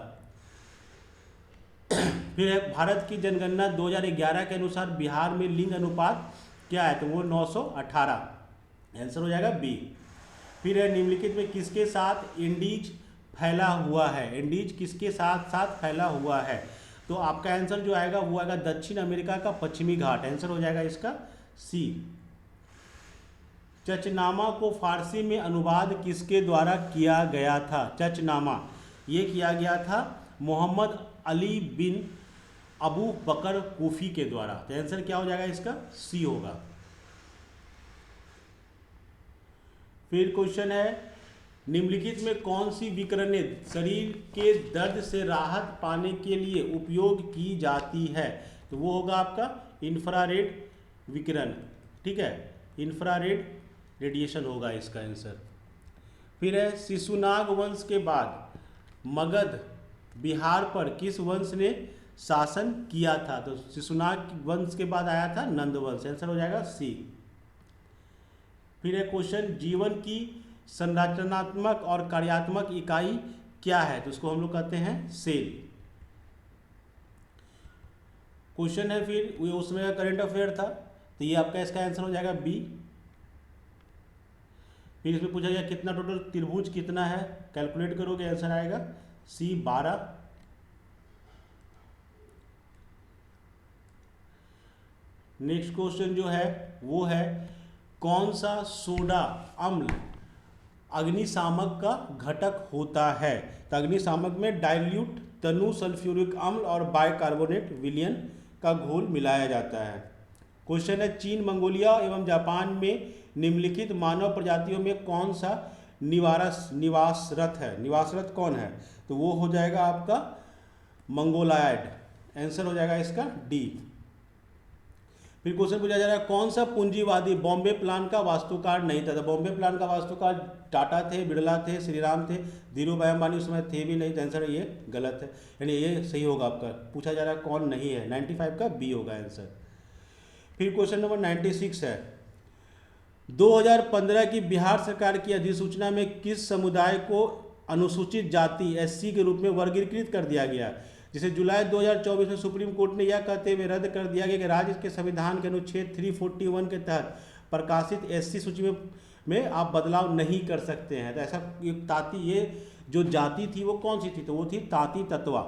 फिर है, भारत की जनगणना 2011 के अनुसार बिहार में लिंग अनुपात क्या है, तो वो 918। आंसर हो जाएगा बी। फिर है, निम्नलिखित में किसके साथ इंडीज फैला हुआ है, इंडीज किसके साथ साथ फैला हुआ है, तो आपका आंसर जो आएगा वो आएगा दक्षिण अमेरिका का पश्चिमी घाट। आंसर हो जाएगा इसका सी। चचनामा को फारसी में अनुवाद किसके द्वारा किया गया था, चचनामा ये किया गया था मोहम्मद अली बिन अबू बकर कूफी के द्वारा। तो आंसर क्या हो जाएगा इसका सी होगा। फिर क्वेश्चन है, निम्नलिखित में कौन सी विकिरणें शरीर के दर्द से राहत पाने के लिए उपयोग की जाती है, तो वो होगा आपका इंफ्रारेड विकिरण। ठीक है, इंफ्रारेड रेडिएशन होगा इसका आंसर। फिर है, शिशुनाग वंश के बाद मगध बिहार पर किस वंश ने शासन किया था, तो शिशुनाग वंश के बाद आया था नंद वंश। आंसर हो जाएगा सी। फिर है क्वेश्चन, जीवन की संरचनात्मक और कार्यात्मक इकाई क्या है, तो उसको हम लोग कहते हैं सेल। क्वेश्चन है, फिर वो उसमें का करंट अफेयर था, तो ये आपका इसका आंसर हो जाएगा बी। फिर इसमें पूछा गया कितना टोटल त्रिभुज कितना है, कैलकुलेट करोगे आंसर आएगा सी 12। नेक्स्ट क्वेश्चन जो है वो है, कौन सा सोडा अम्ल अग्निशामक का घटक होता है, तो अग्निशामक में डाइल्यूट तनु सल्फ्यूरिक अम्ल और बाइकार्बोनेट विलयन का घोल मिलाया जाता है। क्वेश्चन है, चीन, मंगोलिया एवं जापान में निम्नलिखित मानव प्रजातियों में कौन सा निवासरत है, निवासरत कौन है, तो वो हो जाएगा आपका मंगोलायड। आंसर हो जाएगा इसका डी। फिर क्वेश्चन पूछा जा रहा है, कौन सा पूंजीवादी बॉम्बे प्लान का वास्तुकार नहीं था, तो बॉम्बे प्लान का वास्तुकार टाटा थे, बिरला थे, श्रीराम थे, धीरूभाई अंबानी उस समय थे भी नहीं, तो आंसर ये गलत है, यानी ये सही होगा आपका। पूछा जा रहा है कौन नहीं है, 95 का बी होगा आंसर। फिर क्वेश्चन नंबर 96 है, 2015 की बिहार सरकार की अधिसूचना में किस समुदाय को अनुसूचित जाति SC के रूप में वर्गीकृत कर दिया गया, जिसे जुलाई 2024 में सुप्रीम कोर्ट ने यह कहते हुए रद्द कर दिया गया कि राज्य के संविधान के अनुच्छेद 341 के तहत प्रकाशित SC सूची में आप बदलाव नहीं कर सकते हैं। तो ऐसा एक ताती, ये जो जाति थी वो कौन सी थी, तो वो थी ताती तत्वा।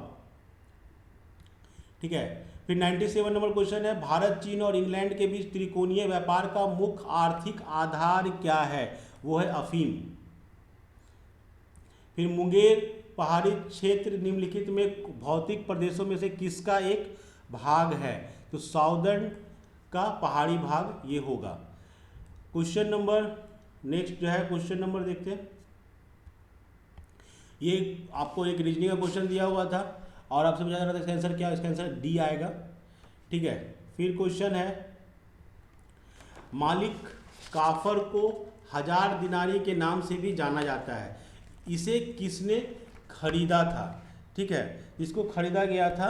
ठीक है। फिर 97 नंबर क्वेश्चन है, भारत, चीन और इंग्लैंड के बीच त्रिकोणीय व्यापार का मुख्य आर्थिक आधार क्या है, वो है अफीम। फिर मुंगेर पहाड़ी क्षेत्र निम्नलिखित में भौतिक प्रदेशों में से किसका एक भाग है, तो साउदर्न का पहाड़ी भाग ये होगा। क्वेश्चन नंबर नेक्स्ट जो है, क्वेश्चन नंबर देखते हैं। ये आपको एक रीजनिंग का क्वेश्चन दिया हुआ था और आपसे पूछा जा रहा था इसका आंसर क्या है, इसका आंसर डी आएगा। ठीक है। फिर क्वेश्चन है, मालिक काफर को 1000 दिनारी के नाम से भी जाना जाता है, इसे किसने खरीदा था। ठीक है, इसको खरीदा गया था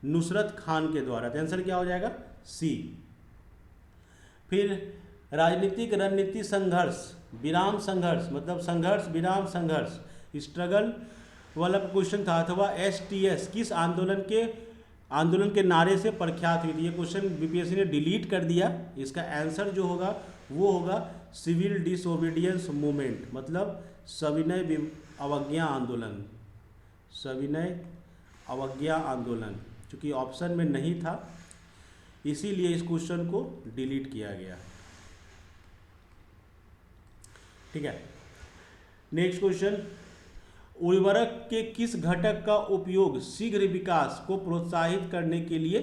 नुसरत खान के द्वारा। तो आंसर क्या हो जाएगा, सी। फिर राजनीतिक रणनीति संघर्ष विराम संघर्ष, मतलब संघर्ष विराम संघर्ष, स्ट्रगल वाला क्वेश्चन था, अथवा STS किस आंदोलन के नारे से प्रख्यात हुई थी। ये क्वेश्चन बीपीएससी ने डिलीट कर दिया। इसका आंसर जो होगा वो होगा सिविल डिसोबीडियंस मूवमेंट, मतलब सविनय अवज्ञा आंदोलन, सविनय अवज्ञा आंदोलन। चूँकि ऑप्शन में नहीं था इसीलिए इस क्वेश्चन को डिलीट किया गया। ठीक है। नेक्स्ट क्वेश्चन, उर्वरक के किस घटक का उपयोग शीघ्र विकास को प्रोत्साहित करने के लिए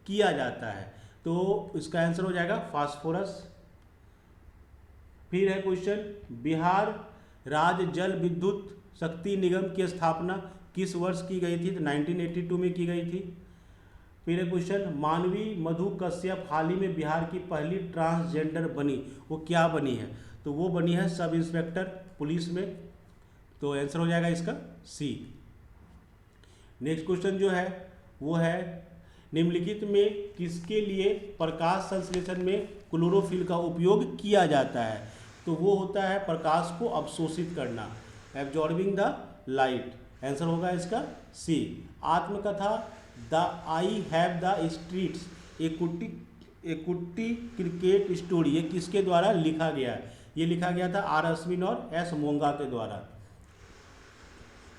किया जाता है, तो इसका आंसर हो जाएगा फास्फोरस। फिर है क्वेश्चन, बिहार राज्य जल विद्युत शक्ति निगम की स्थापना किस वर्ष की गई थी, तो 1982 में की गई थी। फिर है क्वेश्चन, मानवी मधु कश्यप हाल ही में बिहार की पहली ट्रांसजेंडर बनी, वो क्या बनी है, तो वो बनी है सब इंस्पेक्टर पुलिस में, तो आंसर हो जाएगा इसका सी। नेक्स्ट क्वेश्चन जो है वो है निम्नलिखित में किसके लिए प्रकाश संश्लेषण में क्लोरोफिल का उपयोग किया जाता है, तो वो होता है प्रकाश को अवशोषित करना, एब्जॉर्बिंग द लाइट, आंसर होगा इसका सी। आत्मकथा the I have the streets a kutti cricket story ये किसके द्वारा लिखा गया है, ये लिखा गया था आर अश्विन और एस मोंगा के द्वारा।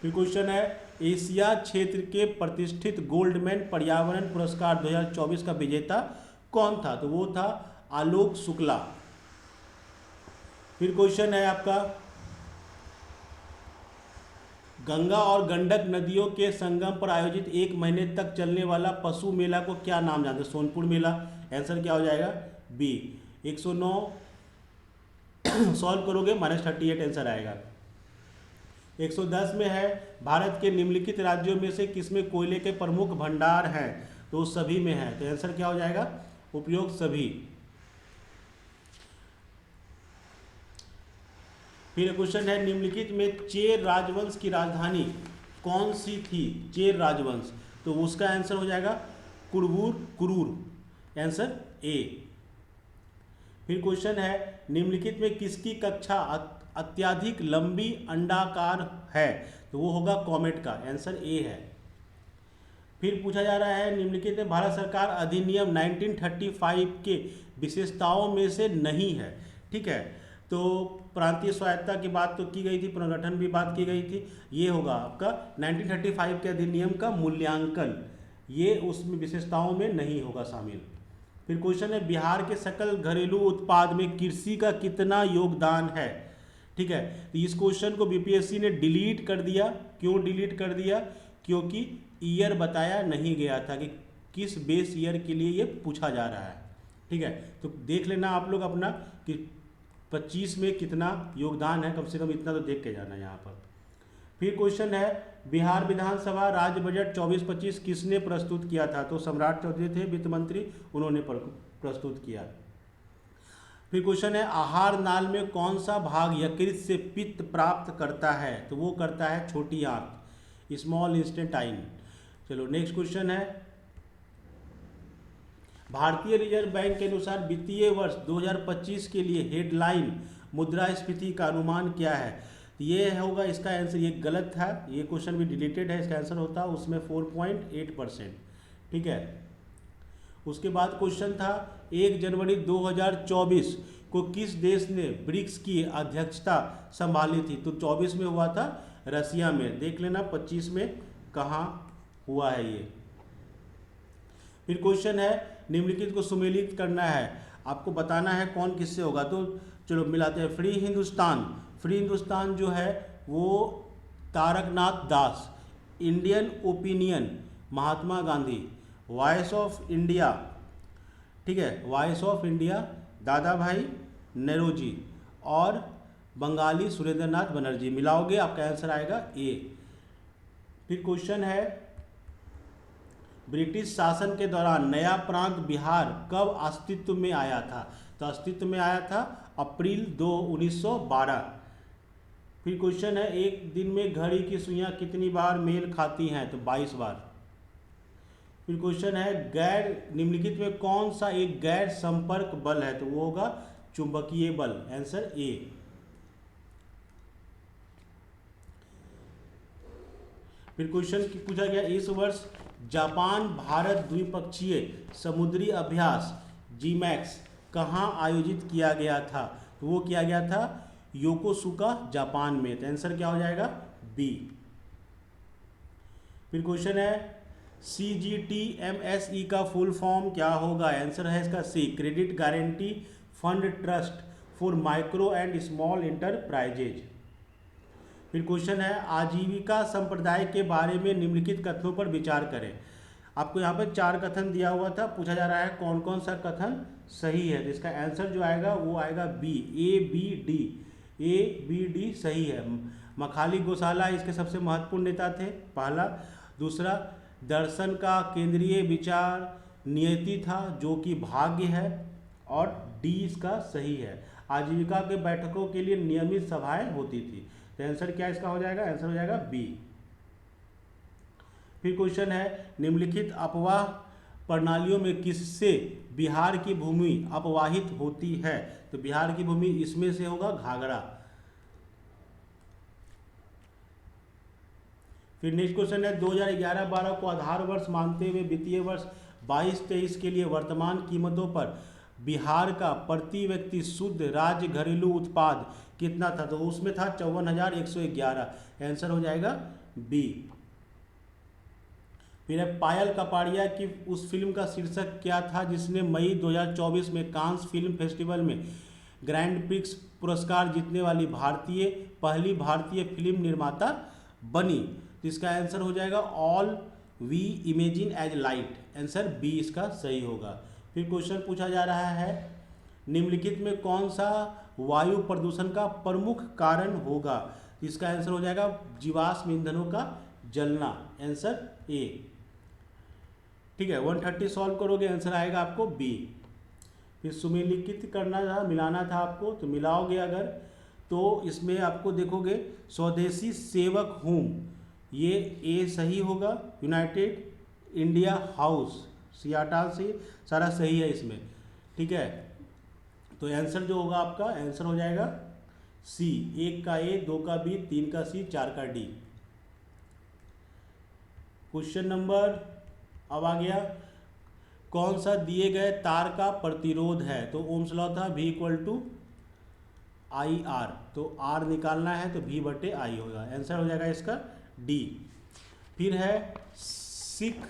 फिर क्वेश्चन है एशिया क्षेत्र के प्रतिष्ठित गोल्डमैन पर्यावरण पुरस्कार 2024 का विजेता कौन था, तो वो था आलोक शुक्ला। फिर क्वेश्चन है आपका गंगा और गंडक नदियों के संगम पर आयोजित 1 महीने तक चलने वाला पशु मेला को क्या नाम जानते हैं, सोनपुर मेला, आंसर क्या हो जाएगा बी। 109 सॉल्व करोगे -38 आंसर आएगा। 110 में है भारत के निम्नलिखित राज्यों में से किसमें कोयले के प्रमुख भंडार हैं, तो सभी में है, तो आंसर क्या हो जाएगा उपयोग सभी। फिर क्वेश्चन है निम्नलिखित में चेर राजवंश की राजधानी कौन सी थी, चेर राजवंश, तो उसका आंसर हो जाएगा कुरूर, आंसर ए। फिर क्वेश्चन है निम्नलिखित में किसकी कक्षा अत्यधिक लंबी अंडाकार है, तो वो होगा कॉमेट का, आंसर ए है। फिर पूछा जा रहा है निम्नलिखित में भारत सरकार अधिनियम 1935 के विशेषताओं में से नहीं है, ठीक है, तो प्रांतीय स्वायत्ता की बात तो की गई थी, पुनर्गठन भी बात की गई थी, ये होगा आपका 1935 के अधिनियम का मूल्यांकन, ये उसमें विशेषताओं में नहीं होगा शामिल। फिर क्वेश्चन है बिहार के सकल घरेलू उत्पाद में कृषि का कितना योगदान है, ठीक है, तो इस क्वेश्चन को बीपीएससी ने डिलीट कर दिया, क्यों डिलीट कर दिया, क्योंकि ईयर बताया नहीं गया था कि किस बेस ईयर के लिए ये पूछा जा रहा है, ठीक है, तो देख लेना आप लोग अपना कि 25 में कितना योगदान है, कम से कम इतना तो देख के जाना यहाँ पर। फिर क्वेश्चन है बिहार विधानसभा राज्य बजट 24-25 किसने प्रस्तुत किया था, तो सम्राट चौधरी थे वित्त मंत्री, उन्होंने प्रस्तुत किया। फिर क्वेश्चन है आहार नाल में कौन सा भाग यकृत से पित्त प्राप्त करता है, तो वो करता है छोटी आंत, स्मॉल इंस्टेंटाइन। चलो नेक्स्ट क्वेश्चन है भारतीय रिजर्व बैंक के अनुसार वित्तीय वर्ष 2025 के लिए हेडलाइन मुद्रास्फीति का अनुमान क्या है, ये होगा इसका आंसर, ये गलत था, ये क्वेश्चन भी डिलीटेड है, इसका आंसर होता उसमें 4.8%, ठीक है। उसके बाद क्वेश्चन था 1 जनवरी 2024 को किस देश ने ब्रिक्स की अध्यक्षता संभाली थी, तो 24 में हुआ था रसिया में, देख लेना 25 में कहाँ हुआ है ये। फिर क्वेश्चन है निम्नलिखित को सुमेलित करना है, आपको बताना है कौन किससे होगा, तो चलो मिलाते हैं। फ्री हिंदुस्तान जो है वो Taraknath Das, Indian Opinion Mahatma Gandhi, Voice of India, ठीक है, वॉइस ऑफ इंडिया दादा भाई नेरोजी और बंगाली सुरेंद्रनाथ बनर्जी, मिलाओगे आपका आंसर आएगा ए। फिर क्वेश्चन है ब्रिटिश शासन के दौरान नया प्रांत बिहार कब अस्तित्व में आया था, तो अस्तित्व में आया था अप्रैल 2, 1912। फिर क्वेश्चन है एक दिन में घड़ी की सुइयां कितनी बार मेल खाती हैं, तो 22 बार। फिर क्वेश्चन है गैर निम्नलिखित में कौन सा एक गैर संपर्क बल है, तो वो होगा चुंबकीय बल, आंसर ए। फिर क्वेश्चन पूछा गया इस वर्ष जापान भारत द्विपक्षीय समुद्री अभ्यास जीमैक्स कहाँ आयोजित किया गया था, तो वो किया गया था योकोसुका जापान में, तो आंसर क्या हो जाएगा बी। फिर क्वेश्चन है CGTMSE का फुल फॉर्म क्या होगा, आंसर है इसका c, credit guarantee fund trust for micro and small enterprises. फिर क्वेश्चन है आजीविका संप्रदाय के बारे में निम्नलिखित कथनों पर विचार करें, आपको यहाँ पर 4 कथन दिया हुआ था, पूछा जा रहा है कौन कौन सा कथन सही है, तो इसका आंसर जो आएगा वो आएगा बी, ए बी डी सही है। मखाली गोसाला इसके सबसे महत्वपूर्ण नेता थे, पहला। दूसरा दर्शन का केंद्रीय विचार नियति था जो कि भाग्य है, और डी इसका सही है। आजीविका के बैठकों के लिए नियमित सभाएं होती थी। तो आंसर क्या इसका हो जाएगा, आंसर हो जाएगा बी। फिर क्वेश्चन है निम्नलिखित अपवाह प्रणालियों में किससे बिहार की भूमि अपवाहित होती है। तो बिहार की भूमि इसमें से होगा घाघरा। फिर नेक्स्ट क्वेश्चन है 2011-12 को आधार वर्ष मानते हुए वित्तीय वर्ष 22-23 के लिए वर्तमान कीमतों पर बिहार का प्रति व्यक्ति शुद्ध राज्य घरेलू उत्पाद कितना था। तो उसमें था 54,111। आंसर हो जाएगा बी। फिर है पायल कपाड़िया की उस फिल्म का शीर्षक क्या था जिसने मई 2024 में कांस फिल्म फेस्टिवल में ग्रैंड प्रिक्स पुरस्कार जीतने वाली पहली भारतीय फिल्म निर्माता बनी। तो इसका आंसर हो जाएगा all we imagine as light. Answer B इसका सही होगा। फिर क्वेश्चन पूछा जा रहा है निम्नलिखित में कौन सा वायु प्रदूषण का प्रमुख कारण होगा। इसका आंसर हो जाएगा जीवाश्म ईंधनों का जलना। Answer A. ठीक है, 130 सॉल्व करोगे, आंसर आएगा आपको बी। फिर सुमेलित करना था, मिलाना था आपको, तो मिलाओगे अगर तो इसमें आपको देखोगे स्वदेशी सेवक होम, ये ए सही होगा। यूनाइटेड इंडिया हाउस सियाटल से सारा सही है इसमें। ठीक है, तो आंसर जो होगा आपका आंसर हो जाएगा सी। 1 का ए, 2 का बी, 3 का सी, 4 का डी। क्वेश्चन नंबर अब आ गया कौन सा दिए गए तार का प्रतिरोध है। तो ओम्स लॉ था V = IR, तो R निकालना है तो V/I होगा। आंसर हो जाएगा इसका डी। फिर है सिख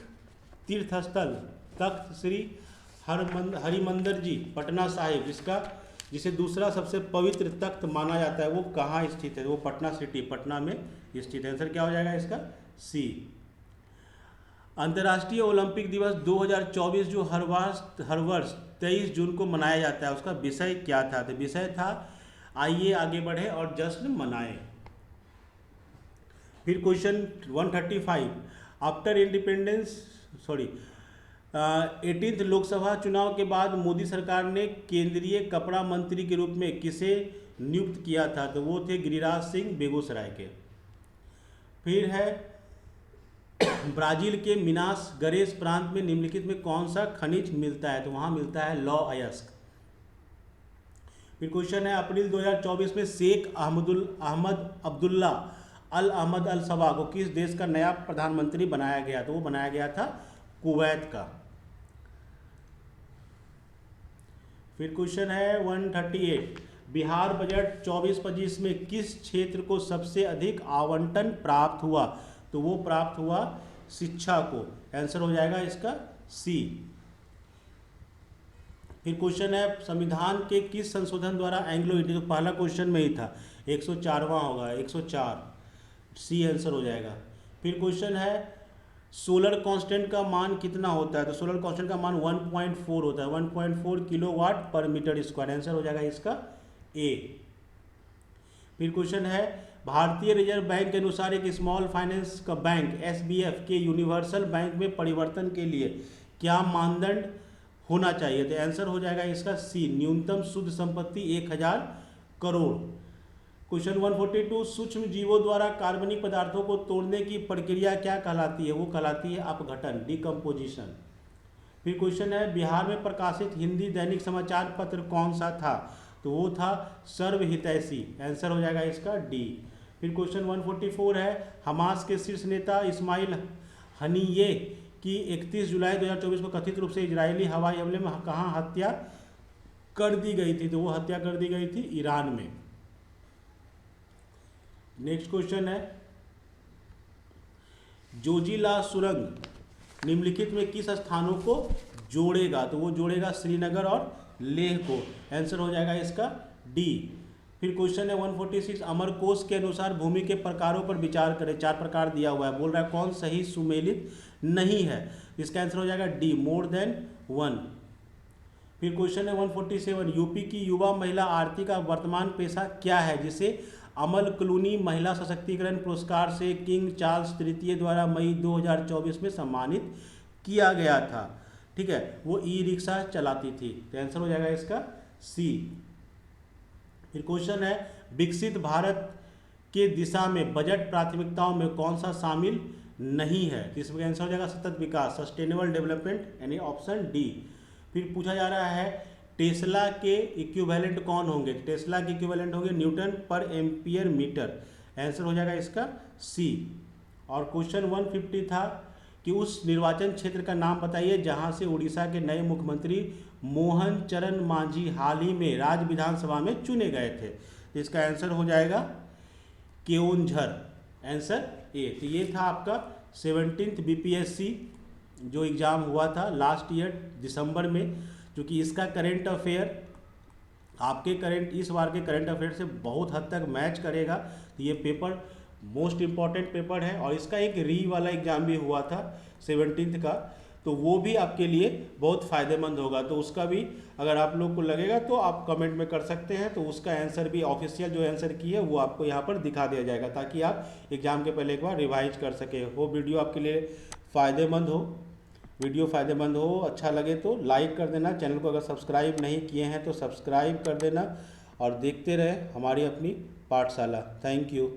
तीर्थस्थल तख्त श्री हरिमंदिर जी पटना साहिब, जिसे दूसरा सबसे पवित्र तख्त माना जाता है, वो कहाँ स्थित है। वो पटना सिटी, पटना में स्थित है। आंसर क्या हो जाएगा इसका सी। अंतर्राष्ट्रीय ओलंपिक दिवस 2024 जो हर वर्ष 23 जून को मनाया जाता है, उसका विषय क्या था। तो विषय था आइए आगे बढ़े और जश्न मनाएं। फिर question 135 after independence 18th Lok Sabha चुनाव के बाद मोदी सरकार ने केंद्रीय कपड़ा मंत्री के रूप में किसे नियुक्त किया था। तो वो थे गिरिराज सिंह बेगूसराय के। फिर है ब्राजील के मिनास गरेस प्रांत में निम्नलिखित में कौन सा खनिज मिलता है। तो वहाँ मिलता है लौह अयस्क। फिर क्वेश्चन है अप्रैल 2024 में शेख अहमद अब्दुल्ला अल अहमद अल सबा को किस देश का नया प्रधानमंत्री बनाया गया। तो वो बनाया गया था कुवैत का। फिर क्वेश्चन है 138 बिहार बजट 24-25 में किस क्षेत्र को सबसे अधिक आवंटन प्राप्त हुआ। तो वो प्राप्त हुआ शिक्षा को। आंसर हो जाएगा इसका सी। फिर क्वेश्चन है संविधान के किस संशोधन द्वारा एंग्लो इंडियन, तो पहला क्वेश्चन में ही था 104वां होगा, 104 सी आंसर हो जाएगा। फिर क्वेश्चन है सोलर कांस्टेंट का मान कितना होता है। तो सोलर कांस्टेंट का मान 1.4 होता है, 1.4 किलोवाट पर मीटर स्क्वायर। आंसर हो जाएगा इसका ए। फिर क्वेश्चन है भारतीय रिजर्व बैंक के अनुसार एक स्मॉल फाइनेंस का बैंक SBF के यूनिवर्सल बैंक में परिवर्तन के लिए क्या मानदंड होना चाहिए। तो आंसर हो जाएगा इसका सी, न्यूनतम शुद्ध संपत्ति 1000 करोड़। क्वेश्चन 142 सूक्ष्म जीवों द्वारा कार्बनिक पदार्थों को तोड़ने की प्रक्रिया क्या कहलाती है। वो कहलाती है अपघटन, डिकम्पोजिशन। फिर क्वेश्चन है बिहार में प्रकाशित हिंदी दैनिक समाचार पत्र कौन सा था। तो वो था सर्वहितैषी। आंसर हो जाएगा इसका डी। फिर क्वेश्चन 144 है हमास के शीर्ष नेता इस्माइल हनीये की 31 जुलाई 2024 को कथित रूप से इजरायली हवाई हमले में कहाँ हत्या कर दी गई थी। तो वो हत्या कर दी गई थी ईरान में। नेक्स्ट क्वेश्चन है जोजिला सुरंग निम्नलिखित में किस स्थानों को जोड़ेगा। तो वो जोड़ेगा श्रीनगर और लेह को। आंसर हो जाएगा इसका डी। फिर क्वेश्चन है 146 अमरकोश के अनुसार भूमि के प्रकारों पर विचार करें। 4 प्रकार दिया हुआ है, बोल रहा है कौन सही सुमेलित नहीं है। इसका आंसर हो जाएगा डी, मोर देन 1। फिर क्वेश्चन है 147 यूपी की युवा महिला आरती का वर्तमान पेशा क्या है जिसे अमल क्लूनी महिला सशक्तिकरण पुरस्कार से किंग चार्ल्स तृतीय द्वारा मई 2024 में सम्मानित किया गया था। ठीक है, वो ई रिक्शा चलाती थी। तो आंसर हो जाएगा इसका सी। फिर क्वेश्चन है, विकसित भारत के दिशा में बजट प्राथमिकताओं में कौन सा शामिल नहीं है? तो इसमें आंसर हो जाएगा सतत विकास, सस्टेनेबल डेवलपमेंट, यानी ऑप्शन डी। फिर पूछा जा रहा है टेस्ला के इक्विवेलेंट कौन होंगे? टेस्ला के इक्विवेलेंट होंगे न्यूटन पर एम्पियर मीटर, आंसर हो जाएगा इसका सी। और क्वेश्चन 150 था कि उस निर्वाचन क्षेत्र का नाम बताइए जहां से उड़ीसा के नए मुख्यमंत्री मोहन चरण मांझी हाल ही में राज्य विधानसभा में चुने गए थे। तो इसका आंसर हो जाएगा केओंझर, आंसर ए। तो ये था आपका 17th बीपीएससी जो एग्ज़ाम हुआ था लास्ट ईयर दिसंबर में, जो कि इसका करंट अफेयर आपके इस बार के करंट अफेयर से बहुत हद तक मैच करेगा। तो ये पेपर मोस्ट इम्पॉर्टेंट पेपर है, और इसका एक री वाला एग्ज़ाम भी हुआ था 17th का, तो वो भी आपके लिए बहुत फ़ायदेमंद होगा। तो उसका भी अगर आप लोग को लगेगा तो आप कमेंट में कर सकते हैं, तो उसका आंसर भी ऑफिशियल जो आंसर की है वो आपको यहाँ पर दिखा दिया जाएगा, ताकि आप एग्ज़ाम के पहले एक बार रिवाइज कर सके। वो वीडियो आपके लिए फ़ायदेमंद हो, अच्छा लगे तो लाइक कर देना, चैनल को अगर सब्सक्राइब नहीं किए हैं तो सब्सक्राइब कर देना, और देखते रहे हमारी अपनी पाठशाला। Thank you.